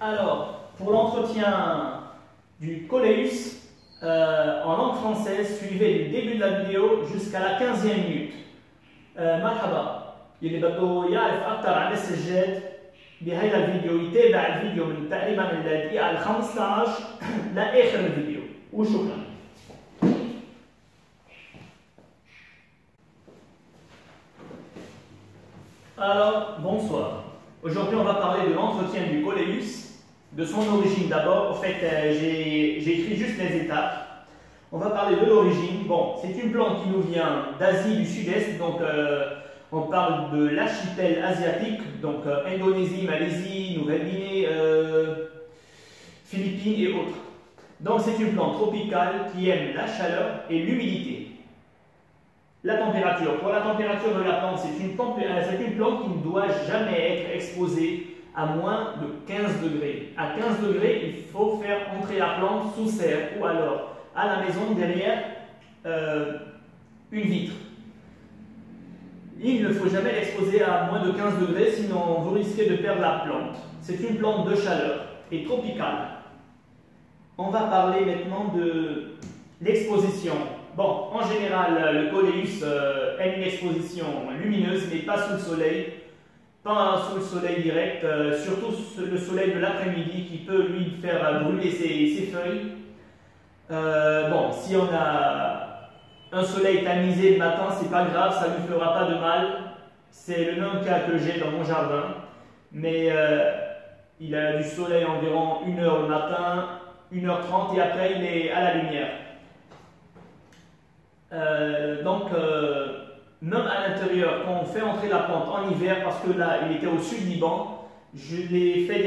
Alors, pour l'entretien du coléus, en langue française, suivez du début de la vidéo jusqu'à la 15e minute. مرحبا، اللي بده يعرف أكثر عن السجاد بهذا الفيديو يتابع الفيديو من تقريبا الدقيقة ال 15 لآخر الفيديو، وشكرا. Alors, bonsoir. Aujourd'hui, on va parler de l'entretien du coléus, de son origine d'abord. En fait, j'ai écrit juste les étapes. On va parler de l'origine. Bon, c'est une plante qui nous vient d'Asie du Sud-Est, donc on parle de l'archipel asiatique, donc Indonésie, Malaisie, Nouvelle-Guinée, Philippines et autres. Donc c'est une plante tropicale qui aime la chaleur et l'humidité. La température. Pour la température de la plante, c'est une plante qui ne doit jamais être exposée à moins de 15 degrés. À 15 degrés, il faut faire entrer la plante sous serre ou alors à la maison derrière une vitre. Il ne faut jamais l'exposer à moins de 15 degrés, sinon vous risquez de perdre la plante. C'est une plante de chaleur et tropicale. On va parler maintenant de l'exposition. Bon, en général, le coléus aime une exposition lumineuse, mais pas sous le soleil. Pas sous le soleil direct, surtout le soleil de l'après-midi qui peut lui faire brûler ses feuilles. Bon, si on a un soleil tamisé le matin, c'est pas grave, ça ne lui fera pas de mal. C'est le même cas que j'ai dans mon jardin. Mais il a du soleil environ 1 heure le matin, 1h30 et après il est à la lumière. Même à l'intérieur, quand on fait entrer la plante en hiver, parce que là il était au sud Liban, je l'ai fait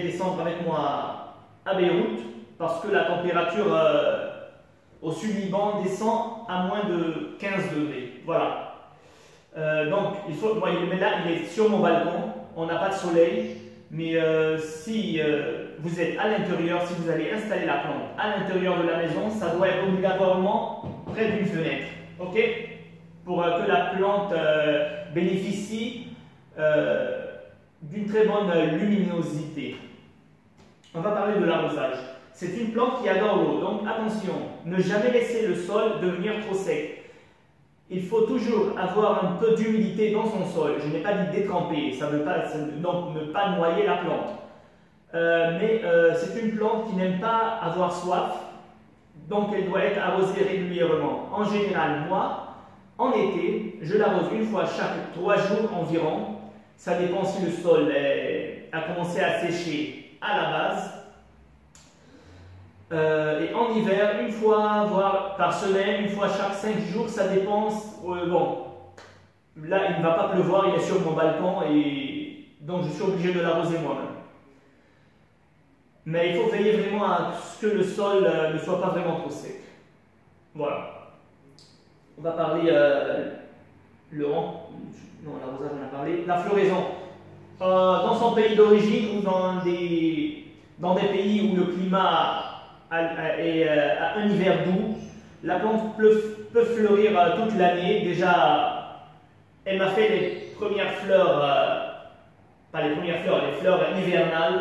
descendre avec moi à Beyrouth, parce que la température au sud Liban descend à moins de 15 degrés. Voilà. Donc, moi, là, il est sur mon balcon, on n'a pas de soleil, mais si vous êtes à l'intérieur, si vous allez installer la plante à l'intérieur de la maison, ça doit être obligatoirement près d'une fenêtre. Ok? Pour que la plante bénéficie d'une très bonne luminosité. On va parler de l'arrosage. C'est une plante qui adore l'eau, donc attention, ne jamais laisser le sol devenir trop sec. Il faut toujours avoir un peu d'humidité dans son sol. Je n'ai pas dit détremper, ça veut pas, donc ne pas noyer la plante. Mais c'est une plante qui n'aime pas avoir soif, donc elle doit être arrosée régulièrement. En général, moi, en été, je l'arrose une fois chaque 3 jours environ. Ça dépend si le sol a commencé à sécher à la base. Et en hiver, une fois, voire par semaine, une fois chaque 5 jours, ça dépend. Bon, là, il ne va pas pleuvoir, il est sur mon balcon et donc je suis obligé de l'arroser moi-même. Mais il faut veiller vraiment à ce que le sol ne soit pas vraiment trop sec. Voilà. On va parler l'arrosage on a parlé. La floraison. Dans son pays d'origine ou dans des pays où le climat a un hiver doux, la plante peut fleurir toute l'année. Déjà, elle m'a fait les premières fleurs, pas les premières fleurs, les fleurs hivernales,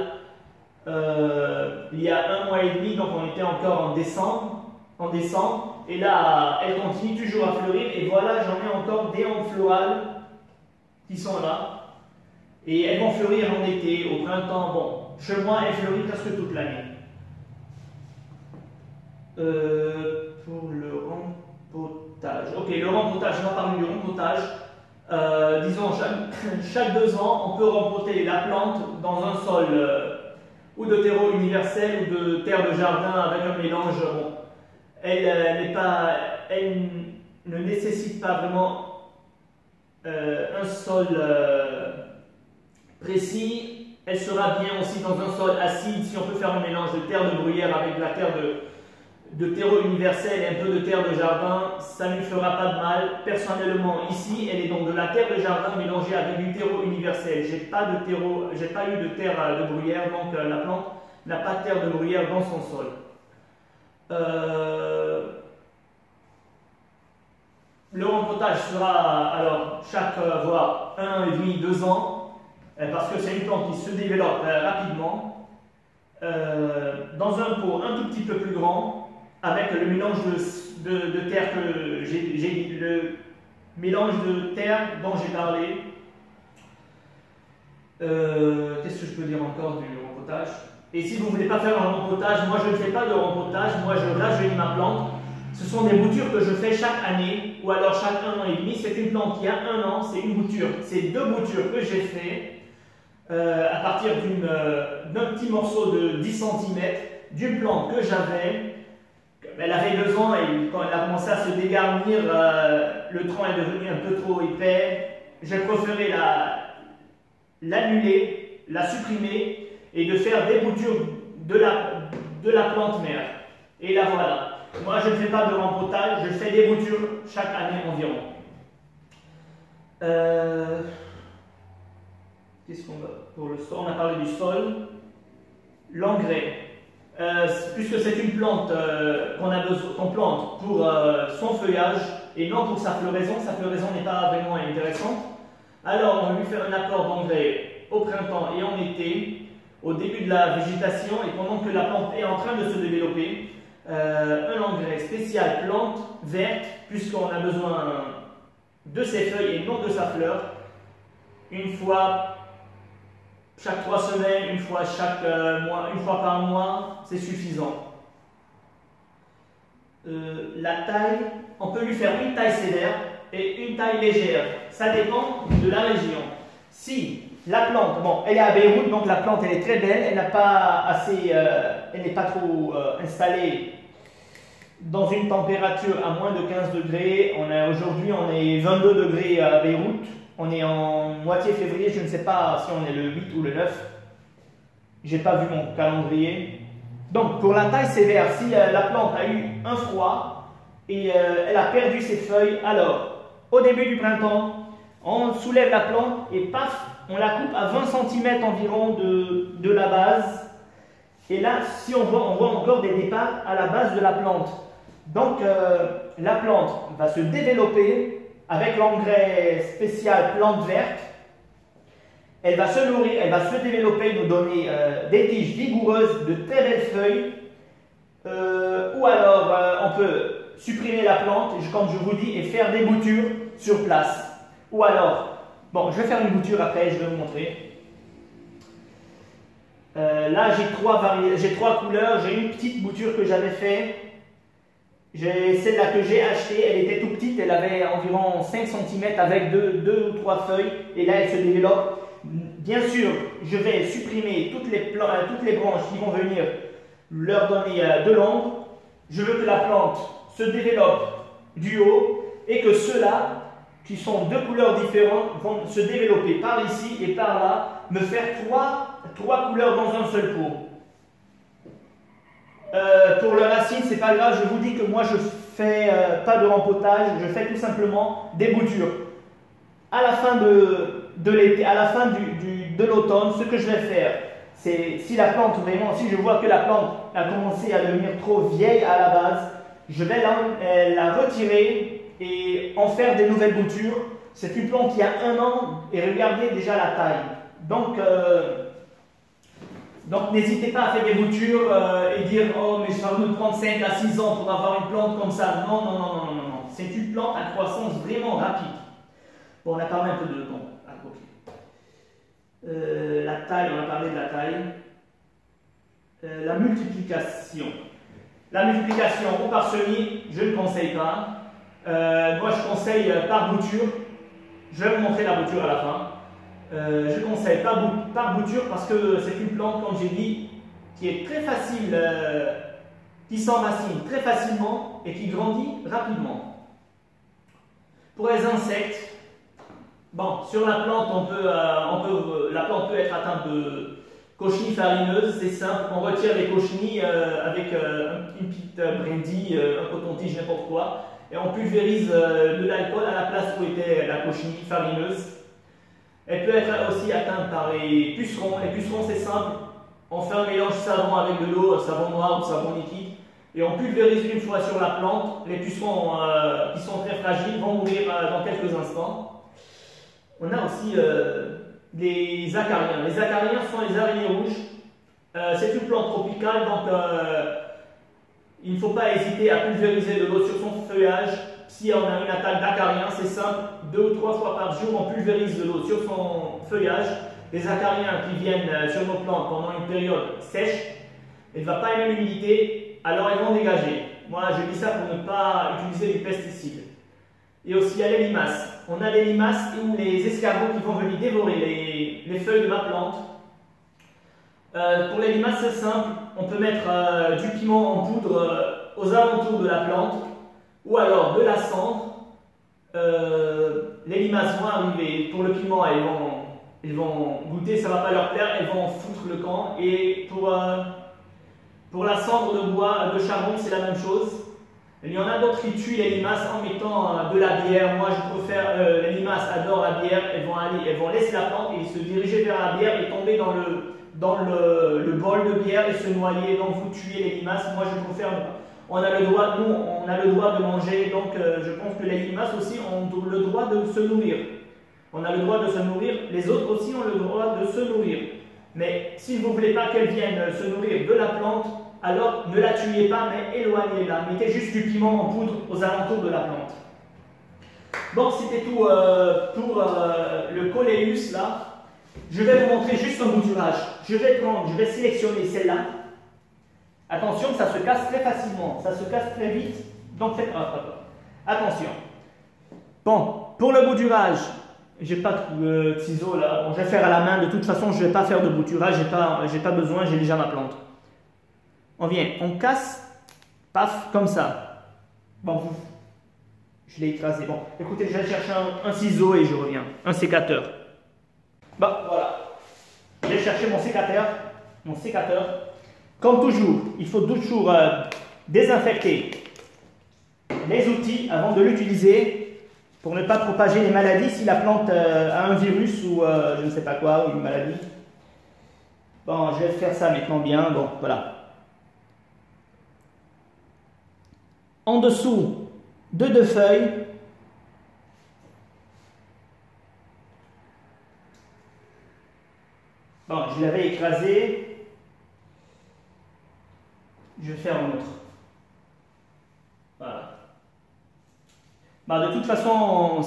il y a 1 mois et demi, donc on était encore en décembre, et là, elle continue toujours à fleurir, et voilà, j'en ai encore des hampes florales qui sont là, et elles vont fleurir en été, au printemps. Bon, chez moi, elles fleurissent presque toute l'année. Pour le rempotage. Ok, le rempotage, on va parler du rempotage. Disons, chaque 2 ans, on peut rempoter la plante dans un sol ou de terreau universel ou de terre de jardin avec un mélange. Bon, elle ne nécessite pas vraiment un sol précis. Elle sera bien aussi dans un sol acide si on peut faire un mélange de terre de bruyère avec de la terre de terreau universel et un peu de terre de jardin, ça ne lui fera pas de mal. Personnellement, ici, elle est donc de la terre de jardin mélangée avec du terreau universel. J'ai pas eu de terre de bruyère, donc la plante n'a pas de terre de bruyère dans son sol. Le rempotage sera alors chaque voire 1,5 à 2 ans. parce que c'est une plante qui se développe rapidement, dans un pot un tout petit peu plus grand, avec le mélange de terre que le mélange de terre dont j'ai parlé. Qu'est-ce que je peux dire encore du rempotage? Et si vous ne voulez pas faire un rempotage, moi je ne fais pas de rempotage, moi je rajeunis ma plante. Ce sont des boutures que je fais chaque année, ou alors chaque 1 an et demi. C'est une plante qui a 1 an, c'est une bouture. C'est 2 boutures que j'ai fait à partir d'un petit morceau de 10 cm, d'une plante que j'avais. Elle avait 2 ans et quand elle a commencé à se dégarnir, le tronc est devenu un peu trop épais. J'ai préféré l'annuler, la supprimer et de faire des boutures de la plante mère. Et la voilà. Moi, je ne fais pas de rempotage, je fais des boutures chaque année environ. Qu'est-ce qu'on va pour le sol? On a parlé du sol. L'engrais. Puisque c'est une plante qu'on plante pour son feuillage et non pour sa floraison n'est pas vraiment intéressante. Alors, on va lui faire un apport d'engrais au printemps et en été, au début de la végétation et pendant que la plante est en train de se développer. Un engrais spécial plante verte, puisqu'on a besoin de ses feuilles et non de sa fleur, une fois chaque 3 semaines, une fois chaque mois, une fois par mois, c'est suffisant. La taille, on peut lui faire une taille sévère et une taille légère, ça dépend de la région. Si la plante, bon, elle est à Beyrouth, donc la plante elle est très belle, elle n'a pas assez, elle n'est pas trop installée dans une température à moins de 15 degrés. Aujourd'hui on est 22 degrés à Beyrouth, on est en moitié février, je ne sais pas si on est le 8 ou le 9, j'ai pas vu mon calendrier. Donc pour la taille sévère, si la plante a eu un froid et elle a perdu ses feuilles, alors au début du printemps, on soulève la plante et paf, on la coupe à 20 cm environ de la base. Et là, si on voit encore des départs à la base de la plante. Donc, la plante va se développer avec l'engrais spécial plante verte. Elle va se nourrir, elle va se développer, nous donner des tiges vigoureuses, de très belles feuilles. Ou alors, on peut supprimer la plante, comme je vous dis, et faire des boutures sur place. Ou alors, bon, je vais faire une bouture après, je vais vous montrer. Là, j'ai 3 couleurs. J'ai une petite bouture que j'avais fait. J'ai celle-là que j'ai achetée. Elle était tout petite. Elle avait environ 5 cm avec 2 ou 3 feuilles. Et là, elle se développe. Bien sûr, je vais supprimer toutes les branches qui vont venir leur donner de l'ombre. Je veux que la plante se développe du haut et que ceux-là, qui sont 2 couleurs différentes, vont se développer par ici et par là, me faire trois couleurs dans un seul pot. Pour le racine, c'est pas grave, je vous dis que moi je fais pas de rempotage, je fais tout simplement des boutures. À la fin de l'été, à la fin de l'automne, ce que je vais faire, c'est si la plante vraiment, si je vois que la plante a commencé à devenir trop vieille à la base, je vais la retirer et en faire des nouvelles boutures. C'est une plante qui a 1 an et regardez déjà la taille. Donc n'hésitez pas à faire des boutures et dire oh mais ça va me prendre 5 à 6 ans pour avoir une plante comme ça. Non, non, non, non, non, non. C'est une plante à croissance vraiment rapide. Bon, on a parlé un peu de bon, la taille, on a parlé de la taille. La multiplication. La multiplication au parsemis, je ne conseille pas. Moi, je conseille par bouture. Je vais vous montrer la bouture à la fin. Je conseille par bouture parce que c'est une plante, comme j'ai dit, qui est très facile, qui s'enracine très facilement et qui grandit rapidement. Pour les insectes, bon, sur la plante, la plante peut être atteinte de cochenilles farineuses, c'est simple, on retire les cochenilles avec une petite brindille, un coton-tige, n'importe quoi, et on pulvérise de l'alcool à la place où était la cochenille farineuse. Elle peut être aussi atteinte par les pucerons. Les pucerons, c'est simple, on fait un mélange savon avec de l'eau, savon noir ou savon liquide, et on pulvérise une fois sur la plante. Les pucerons qui sont très fragiles vont mourir dans quelques instants. On a aussi les acariens. Les acariens sont les araignées rouges. C'est une plante tropicale, donc il ne faut pas hésiter à pulvériser de l'eau sur son feuillage. Si on a une attaque d'acariens, c'est simple, 2 ou 3 fois par jour, on pulvérise de l'eau sur son feuillage. Les acariens qui viennent sur nos plantes pendant une période sèche, elle ne va pas aimer l'humidité, alors elles vont dégager. Moi, je dis ça pour ne pas utiliser des pesticides. Et aussi, il y a les limaces. On a les limaces ou les escargots qui vont venir dévorer les feuilles de ma plante. Pour les limaces, c'est simple. On peut mettre du piment en poudre aux alentours de la plante ou alors de la cendre. Les limaces vont arriver. Pour le piment, elles vont goûter, ça ne va pas leur plaire, elles vont foutre le camp. Et pour la cendre de bois, de charbon, c'est la même chose. Il y en a d'autres qui tuent les limaces en mettant de la bière. Moi, je préfère, les limaces adorent la bière. Elles vont laisser la plante et se diriger vers la bière et tomber dans le bol de bière et se noyer. Donc, vous tuez les limaces. Moi, je préfère. On a le droit, nous, on a le droit de manger. Donc, je pense que les limaces aussi ont le droit de se nourrir. On a le droit de se nourrir. Les autres aussi ont le droit de se nourrir. Mais si vous ne voulez pas qu'elles viennent se nourrir de la plante, alors ne la tuez pas, mais éloignez-la. Mettez juste du piment en poudre aux alentours de la plante. Bon, c'était tout pour le Coleus là. Je vais vous montrer juste un bouturage. Je vais sélectionner celle-là. Attention, ça se casse très facilement, ça se casse très vite. Donc faites attention. Bon, pour le bouturage, j'ai pas de ciseaux là. Bon, je vais faire à la main. De toute façon, je ne vais pas faire de bouturage. J'ai pas besoin. J'ai déjà ma plante. On vient, on casse, paf, comme ça. Bon, je l'ai écrasé. Bon, écoutez, je vais chercher un ciseau et je reviens. Un sécateur. Bon, voilà. Je vais chercher mon sécateur. Comme toujours, il faut toujours désinfecter les outils avant de l'utiliser pour ne pas propager les maladies si la plante a un virus ou je ne sais pas quoi, ou une maladie. Bon, je vais faire ça maintenant bien. Bon, voilà. En dessous de 2 feuilles, bon, je l'avais écrasé, je vais faire un autre. Voilà. Bah, de toute façon,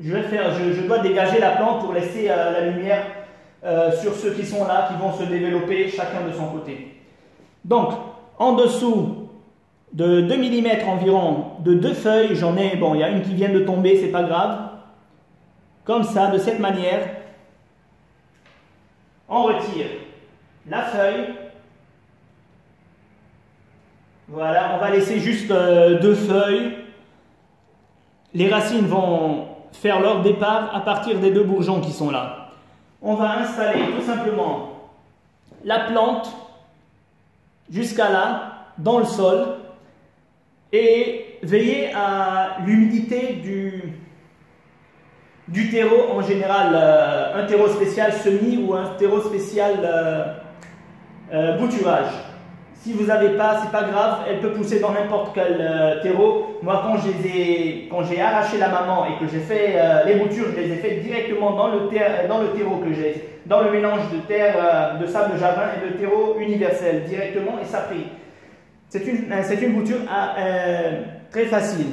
je dois dégager la plante pour laisser la lumière sur ceux qui sont là, qui vont se développer chacun de son côté. Donc, en dessous de 2 mm environ, de 2 feuilles, j'en ai, bon, il y a une qui vient de tomber, c'est pas grave. Comme ça, de cette manière, on retire la feuille. Voilà, on va laisser juste 2 feuilles. Les racines vont faire leur départ à partir des 2 bourgeons qui sont là. On va installer tout simplement la plante jusqu'à là, dans le sol. Et veillez à l'humidité du terreau en général, un terreau spécial semis ou un terreau spécial bouturage. Si vous n'avez pas, c'est pas grave, elle peut pousser dans n'importe quel terreau. Moi, quand j'ai arraché la maman et que j'ai fait les boutures, je les ai fait directement dans le terreau que j'ai, dans le mélange de terre, de sable de jardin et de terreau universel, directement, et ça prie. C'est une bouture très facile.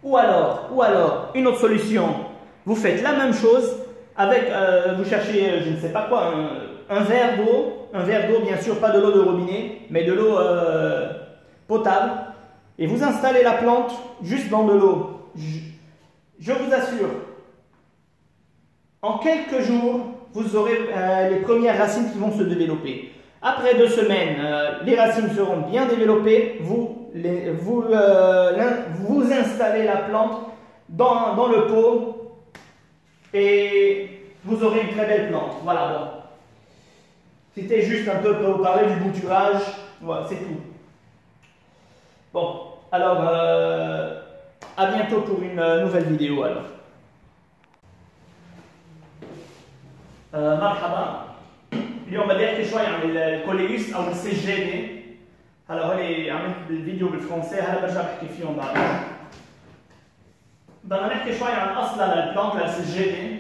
Ou alors, une autre solution, vous faites la même chose avec, vous cherchez, je ne sais pas quoi, un verre d'eau, bien sûr, pas de l'eau de robinet, mais de l'eau potable, et vous installez la plante juste dans de l'eau. Je vous assure, en quelques jours, vous aurez les premières racines qui vont se développer. Après 2 semaines, les racines seront bien développées. Vous installez la plante dans le pot et vous aurez une très belle plante. Voilà, bon. C'était juste un peu pour vous parler du bouturage. Voilà, c'est tout. Bon, alors, à bientôt pour une nouvelle vidéo alors. مرحبا. اليوم بدي احكي شوي عن الكوليوس او السجاده. هلا هولي عملت الفيديو بالفرنسي، هلا برجع بحكي فيهم بعدين. بدنا نحكي شوي عن اصلا للبلانت للسجاده.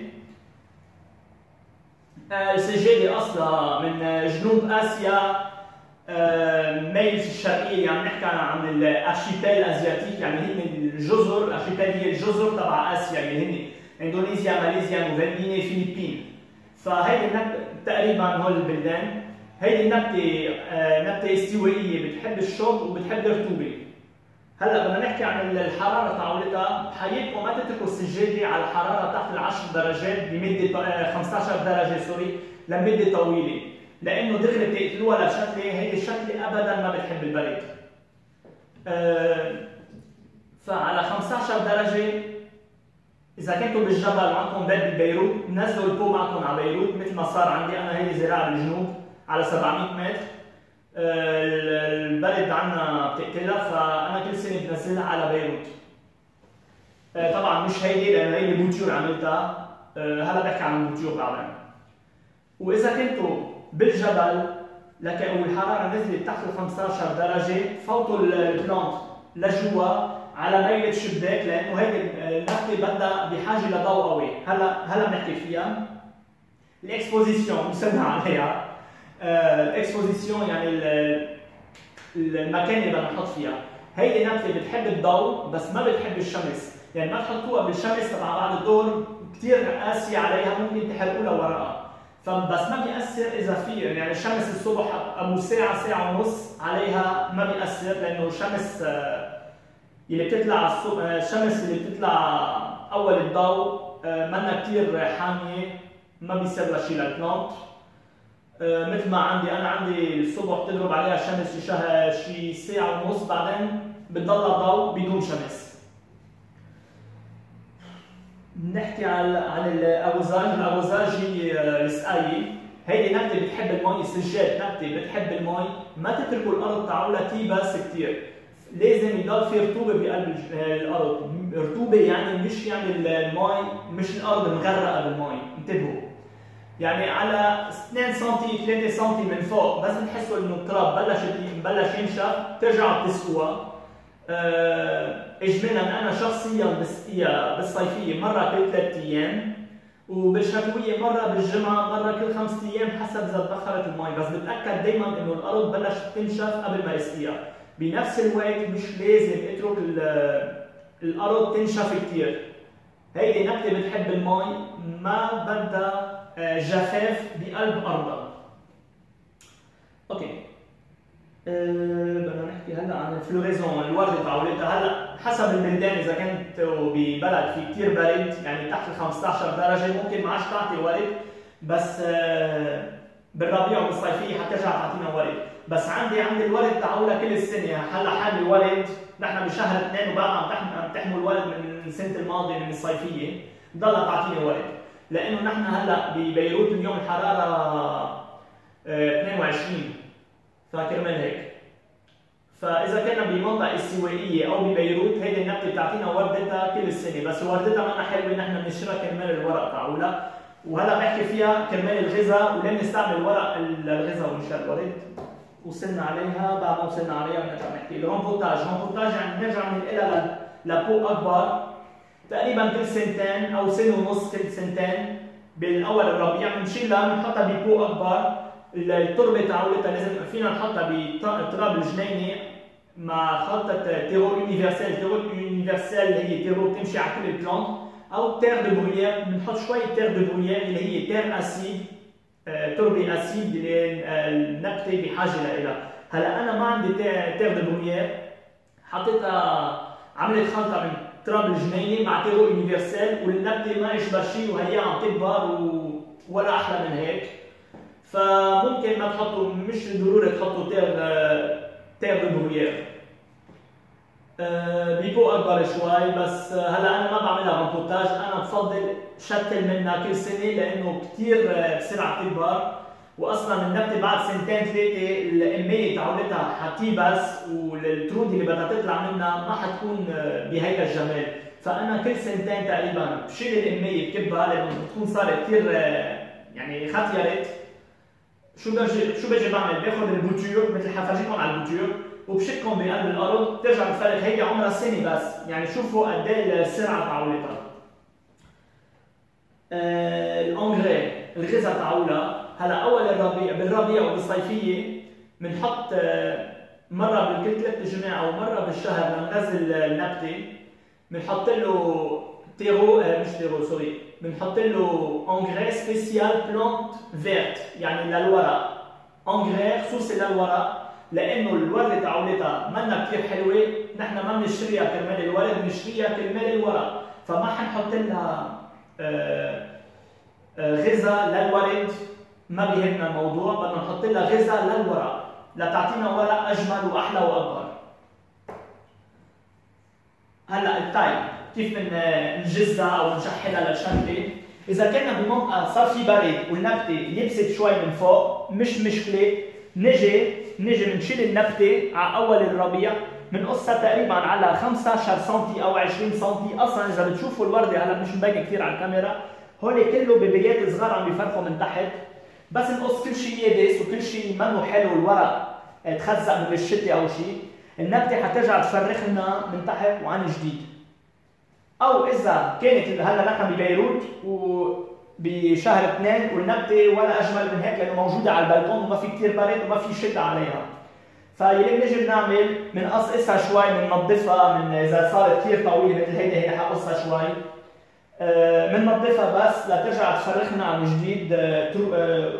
السجادة أصلها من جنوب آسيا، ميل الشرقية، يعني نحكي عن الأرشيبيل الأزياتيك، يعني هن الجزر، الأرشيبيل هي الجزر تبع آسيا اللي هن إندونيسيا، ماليزيا، نوفل غيني، فلبين. فهيدي النبتة تقريبا هول البلدان. هيدي النبتة نبتة استوائية، بتحب الشرب وبتحب الرطوبة. هلا بدنا نحكي عن الحرارة تاعولتها، بحياتكم ما تتركوا السجادة على حرارة تحت ال10 درجات لمدة 15 درجة سوري لمدة طويلة، لأنه دغري بتقتلوها للشتلة، هيدي الشتلة أبدا ما بتحب البرد. فعلى 15 درجة إذا كنتوا بالجبل وعندكم برد ببيروت، نزلوا البو معكم على بيروت مثل ما صار عندي أنا، هيدي زراعة بالجنوب على 700 متر. البرد عنا بتقتلها، فانا كل سنه بنزلها على بيروت. طبعا مش هيدي لانه هيدي بوتيور عملتها، هلا بحكي عن البوتيور بعدين. واذا كنتوا بالجبل والحراره نزلت تحت ال 15 درجه، فوتوا البلانت لجوا على ميلة شباك، لانه هيدي النبته بدها بحاجه لضوء قوي. هلا بنحكي فيها. الاكسبوزيسيون وصلنا عليها. الاكسبوزيسيون يعني المكان اللي بدنا نحط فيها. هيدي نبته بتحب الضوء بس ما بتحب الشمس، يعني ما تحطوها بالشمس تبع بعد الظهر كثير قاسيه عليها، ممكن تحرقوا لها ورقها. فبس ما بيأثر اذا في يعني الشمس الصبح ابو ساعه ساعه ونص عليها ما بيأثر، لانه الشمس اللي بتطلع الصبح، الشمس اللي بتطلع اول الضوء منا كثير حاميه، ما بيصير لها شيء للبلانت. مثل ما انا عندي الصبح بتضرب عليها الشمس شي ساعة ونص، بعدين بتضلها ضوء بدون شمس. نحكي عن الأوزاج. الأوزاج هي السقاية، هيدي نبتة بتحب المي، السجاد نبتة بتحب المي، ما تتركوا الأرض تاعولها تيبس كثير، لازم يضل في رطوبة بقلب الأرض. رطوبة يعني مش يعني المي، مش الأرض مغرقة بالمي، انتبهوا. يعني على 2 سم 3 سم من فوق بس بتحسوا انه التراب بلش ينشف، ترجعوا تسقوها. اجمالا انا شخصيا بسقيها بالصيفيه مره كل 3 ايام، وبالشتويه مره بالجمعه، مره كل 5 ايام حسب اذا تبخرت المي، بس بتاكد دائما انه الارض بلشت تنشف قبل ما اسقيها. بنفس الوقت مش لازم اترك الارض تنشف كثير. هيدي نبته بتحب المي، ما بدها جفاف بقلب ارضها. اوكي. بدنا نحكي هلا عن الفلوريزون، الورده تاعولتها. هلا حسب البلدان، اذا كنتوا ببلد في كثير برد يعني تحت ال 15 درجه ممكن ما عادش تعطي ورد، بس بالربيع وبالصيفيه حترجع تعطينا ورد. بس عندي الورد تاعولها كل السنه. هلا حامل ورد، نحن بشهر 2 وبعد عم تحمل ورد من السنه الماضيه من الصيفيه، بضلها تعطيني ورد. لانه نحن هلا ببيروت اليوم الحراره 22، فكرمال هيك. فاذا كنا بمنطقه استوائيه او ببيروت، هيدي النبته بتعطينا وردتها كل السنه، بس وردتها منا حلوه، نحن بنشتريها كرمال الورق تاعولها. وهلا بحكي فيها كرمال الغذاء، وليه بنستعمل الورق للغذاء ومش الورد. وصلنا عليها، بعد ما وصلنا عليها بنرجع نحكي الهومبوتاج. الهومبوتاج يعني بنرجع بننقلها لبو اكبر تقريبا كل 2 او 1.5 سنة كل 2 بالاول الربيع، بنشيلها بنحطها ببو اكبر. التربه تاعولتها لازم فينا نحطها بتراب الجنينه مع خلطه تيرو يونيفرسال. تيرو يونيفرسال هي تيرو بتمشي على كل البلانت، او تير دو برويير، بنحط شويه تير دو برويير اللي هي تير اسيد، تربه اسيد اللي النبته بحاجه لها. هلا انا ما عندي تير دو برويير، حطيتها عملت خلطه من تراب الجنينه مع تيرو يونيفرسال، والنبته ما اشبه شيء وهي عم تكبر ولا احلى من هيك. فممكن ما تحطوا، مش ضروري تحطوا تير دو برويير، بيبو اكبر شوي. بس هلا انا ما بعملها هومبوتاج، انا بفضل شتل منها كل سنه لانه كثير بسرعه بتكبر، واصلا النبته بعد 2 3 الاميه تاعولتها حتيبس، والترود اللي بدها تطلع منها ما حتكون بهيدا الجمال. فانا كل 2 تقريبا بشيل الاميه بكبها لانه بتكون صارت كثير يعني ختيرت. شو بجي بعمل؟ باخذ البوتور مثل حفرجيكم على البوتور وبشكهم بقلب الارض، بترجع بتفرق. هيدي عمرها سنه بس، يعني شوفوا قد ايه السرعه تاعولتها. الانجري، الغذاء تاعولها. هلا اول الربيع بالربيع وبالصيفيه بنحط مره بالكل 3 جماع او مره بالشهر لننزل النبته، بنحط له تيرو مش تيرو سوري، بنحط له انغري سبيسيال بلانت فيرت يعني للورق، انغري خصوصي للورق لانه الورده تاعولتها منا كثير حلوه، نحن ما بنشتريها كرمال الورد، بنشتريها كرمال الورق، فما حنحط لها غذاء للورد، ما بيهمنا الموضوع، بدنا نحط لها غذاء للورق لتعطينا ورق اجمل واحلى واكبر. هلا التايم كيف بنجزها او بنشحلها للشنطه؟ اذا كنا بمنطقه صار في برد والنبته يبست شوي من فوق مش مشكله، نجي بنشيل النبته على اول الربيع، بنقصها تقريبا على 15 سم او 20 سم، اصلا اذا بتشوفوا الورده هلا مش مبين كثير على الكاميرا، هول كله بيبيات صغار عم بيفرقوا من تحت، بس نقص كل شيء يابس وكل شيء منه حلو الورق تخزق من الشتاء او شيء، النبته حترجع تفرخ لنا من تحت وعن جديد. او اذا كانت هلا نحن ببيروت وبشهر 2 والنبته ولا اجمل من هيك لانه موجوده على البلكون وما في كثير برد وما في شتاء عليها، فيلي بنجي بنعمل بنقصقصها شوي، بننظفها من اذا صارت كثير طويله مثل هيدي حقصها شوي، بننظفها بس لترجع تفرخ لنا عن جديد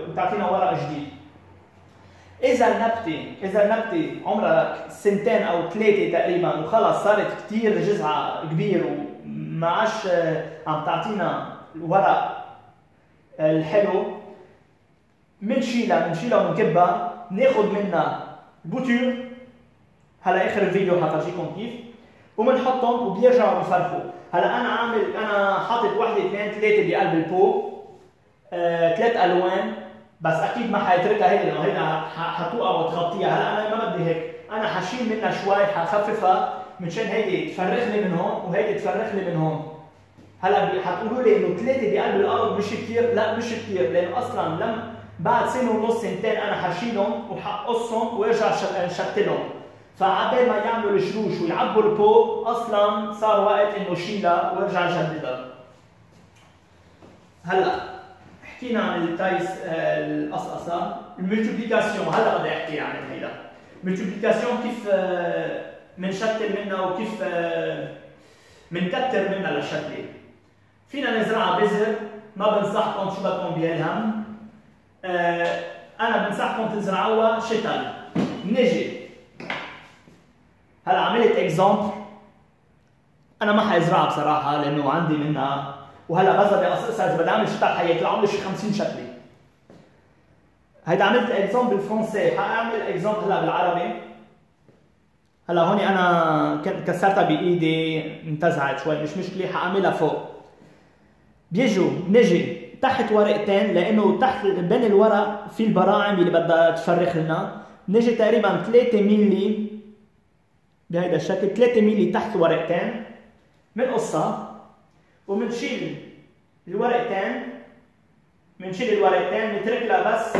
وتعطينا ورق جديد. إذا النبتة عمرها 2 أو 3 تقريبا وخلص صارت كثير جذعها كبير وما عادش عم تعطينا الورق الحلو، بنشيلها وبنكبها، بناخذ منها بوتور، هلا آخر الفيديو حفرجيكم كيف، وبنحطهم وبيرجعوا بيفرخوا. هلا أنا حاطط 1 2 3 بقلب البو، 3 ألوان، بس اكيد ما حيتركها هيك لانه هيدا حتوقع وتغطيها، هلا انا ما بدي هيك، انا حشيل منها شوي حخففها منشان هيدي تفرخ لي من هون وهيدي تفرخ لي من هون. هلا حتقولوا لي انه 3 بقلب الارض مش كثير، لا مش كثير، لانه اصلا بعد 1.5 سنة 2 انا حشيلهم وحقصهم وارجع شتلهم، فعبال ما يعملوا الشروش ويعبوا البو اصلا صار وقت انه شيلها وارجع جددها. هلا حكينا عن التايس القصقصه، الملتيبليكاسيون هلا بدي احكي عن هيدا. الملتيبليكاسيون كيف بنشتل منها وكيف بنكتر منها للشتله. فينا نزرعها بذر، ما بنصحكم شو بدكم بهالهم. انا بنصحكم تزرعوها شتل. نجي هلا عملت اكزامبل، انا ما حازرعها بصراحه لانه عندي منها، وهلا بس بدي اقصقصها اذا بدي اعمل شتل حيطلعوا لي شي 50 شتله. هيدا عملت اكزامبل بالفرنسي، حاعمل اكزامبل هلا بالعربي. هلا هون انا كسرتها بايدي انتزعت شوي مش مشكله، حاعملها فوق. نجي تحت ورقتين لانه تحت بين الورق في البراعم اللي بدها تفرخ لنا، نجي تقريبا 3 ملي بهيدا الشكل، 3 ملي تحت ورقتين، بنقصها وبنشيل الورقتين، بنترك لها بس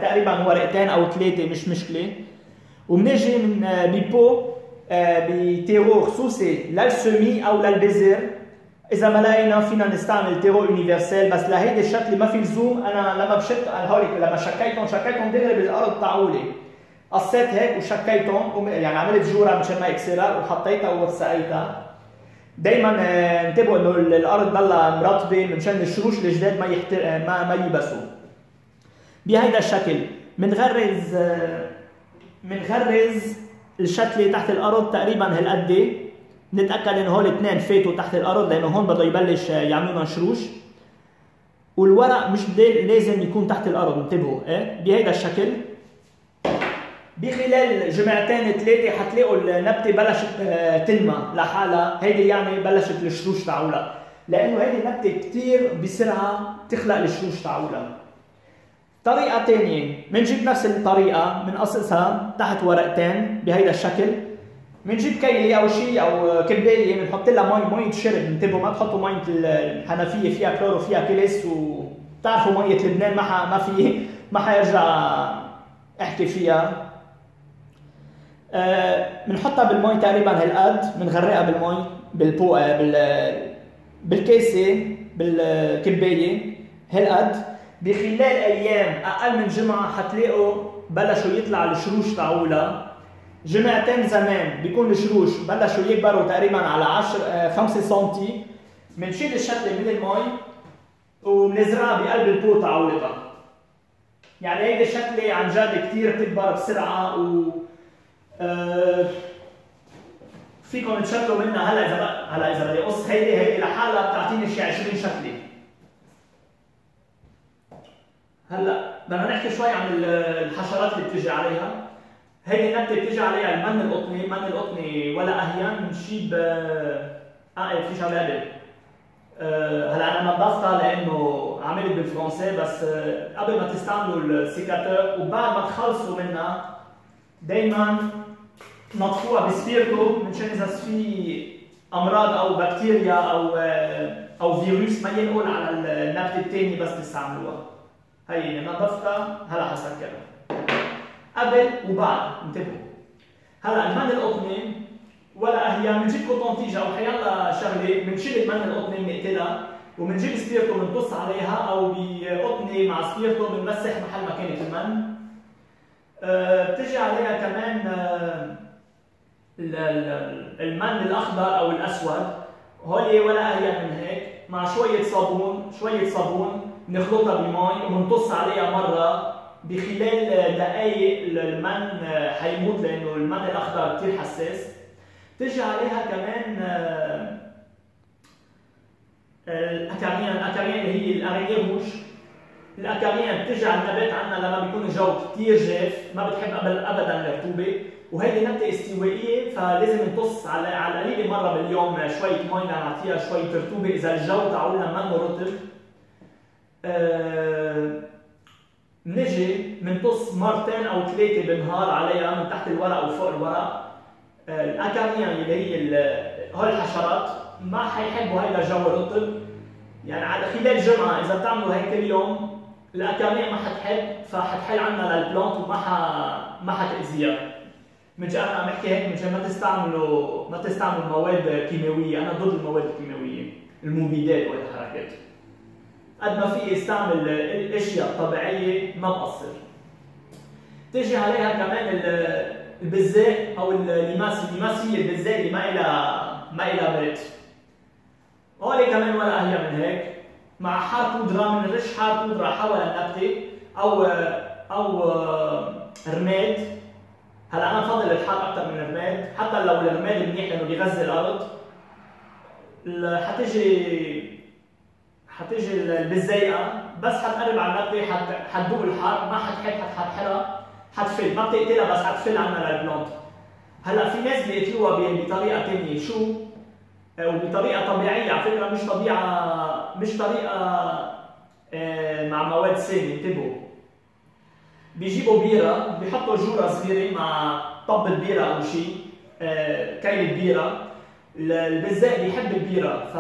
تقريبا ورقتين او 3 مش مشكله، وبنجي من ببو بتيرو خصوصي للسمي او للبذر، اذا ما لقينا فينا نستعمل تيرو يونيفرسال، بس لهيدي الشكله ما في لزوم. انا لما بشت هوليك لما شكيتهم دغري بالارض تاعولي، قصيت هيك وشكيتهم، يعني عملت جوره مشان ما يكسرها وحطيتها ووسقيتها. دائما انتبهوا انه الارض ضلها مرطبه مشان الشروش الجداد ما يبسوا. بهيدا الشكل بنغرز الشتله تحت الارض تقريبا هالقد، نتاكد انه هول 2 فاتوا تحت الارض لانه هون بده يبلش يعملوا لنا شروش، والورق مش لازم يكون تحت الارض، انتبهوا بهيدا الشكل. بخلال جمعتين 3 حتلاقوا النبته بلشت تنمى لحالها، هيدي يعني بلشت الشروش تاعولها، لانه هيدي النبته كثير بسرعه تخلق الشروش تاعولها. طريقه ثانيه بنجيب نفس الطريقه، بنقصقصها تحت ورقتين بهيدا الشكل، بنجيب كيله او شيء او كبايه، بنحط لها مي شرب، انتبهوا ما تحطوا مي الحنفيه فيها كلور وفيها كلس، وبتعرفوا ميه لبنان ما حيرجع احكي فيها. بنحطها بالمي تقريبا هالقد، بنغرقها بالمي بالكاسه بالكبايه هالقد، بخلال ايام اقل من جمعه حتلاقوا بلشوا يطلع الشروش تاعولها. جمعتين زمان بيكون الشروش بلشوا يكبروا تقريبا على 5 سم. بنشيل الشتله من المي وبنزرعها بقلب البو تاعولتها. يعني هيدي الشتله عن جد كثير بتكبر بسرعه و فيكم تشتلوا منها. هلا اذا بدي اقص هيدي لحالها بتعطيني شي 20 شتله. هلا بدنا نحكي شوي عن الحشرات اللي بتيجي عليها. هيدي النبته بتيجي عليها المن القطني. المن القطني ولا اهيان بنشيب في شبابه. هلا انا نظفتها لانه عملت بالفرنسي، بس قبل ما تستعملوا السيكاتور وبعد ما تخلصوا منها دائما نظفوها بسبيرتو منشان اذا في امراض او بكتيريا او فيروس ما ينقل على النبته الثانيه بس تستعملوها. هي نظفتها هلا حسكرها قبل وبعد. انتبهوا. هلا المن القطني ولا هي بنجيب كوتون تيج او حيلا شغله، بنشيل المن القطني بنقتلها وبنجيب سبيرتو بنقص عليها، او بقطني مع سبيرتو بنمسح محل ما كانت المن. بتجي عليها كمان المن الاخضر او الاسود. هولي ولا هي من هيك مع شويه صابون بنخلطها بمي وبنقص عليها مره. بخلال دقائق المن حيموت لانه المن الاخضر كثير حساس. بتجي عليها كمان الاكاريان اللي هي الارينيه روج. الاكاريان بتجي على النبات عندنا لما بيكون الجو كثير جاف، ما بتحب ابدا الرطوبه، وهيدي نبته استوائيه فلازم نقص على القليله مره باليوم شويه مي لنعطيها شويه رطوبه اذا الجو تاعولنا منه رطب. بنجي بنقص مرتين او ثلاثه بالنهار عليها من تحت الورق وفوق الورق. الاكاريان اللي هي هول الحشرات ما حيحبوا هيدا الجو الرطب. يعني على خلال جمعه اذا بتعملوا هيك كل يوم الاكاريان ما حتحب، فحتحل عنا للبلانت وما حتاذيها. مش انا عم بحكي هيك مشان ما تستعملوا مواد كيماويه. انا ضد المواد الكيماويه، المبيدات والحركات. قد ما في استعمل الاشياء الطبيعيه ما بقصر. تيجي عليها كمان البزاق او الليماس هي البزاق اللي ما إلها برد. هولي كمان ولا هي من هيك مع حار بودره. بنرش حار بودره حول النبته او رماد. هلا انا بفضل الحار اكثر من الرماد، حتى لو الرماد منيح لانه بيغذي الارض. حتيجي البزايقه بس حتقرب على النبته حتذوق الحار، ما حتحب حتحرها، حتفل. ما بتقتلها بس حتفل عنا للبلانت. هلا في ناس بيقتلوها بطريقه ثانيه، شو؟ وبطريقه طبيعيه على فكره، مش طريقه مع مواد سامه. انتبهوا. بيجيبوا بيره بيحطوا جوره صغيره مع طب البيره او شيء، كيل بيره. البزاق بيحب البيره، ف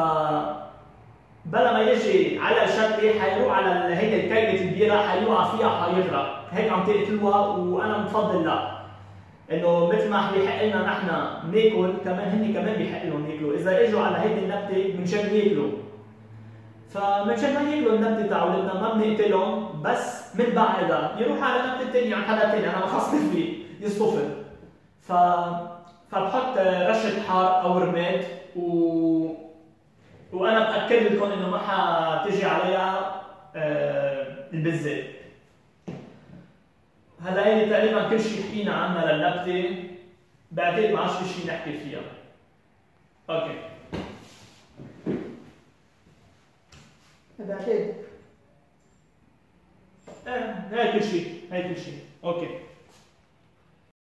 بلا ما يجي على الشتله حيروح على هيدي الكيله البيره حيوقع فيها حيغرق. هيك عم تقتلوها، وانا بفضل لا، انه مثل ما بيحق لنا نحن ناكل كمان هن كمان بيحق لهم ياكلوا. اذا اجوا على هيدي النبته منشان ياكلوا، فمنشان ما ياكلوا النبته تاعولتنا ما بنقتلهم بس بنبعدها يروح على نبته ثانيه عن حدا ثاني انا ما خصني فيه يصطفل. فبحط رشه حار او رماد وانا باكد لكم انه ما حتجي عليها البزه. هلا هي تقريبا كل شيء حكينا عنها للنبته، بعتقد ما عادش في شيء نحكي فيها. اوكي. بعتقد هاي كل شيء، اوكي.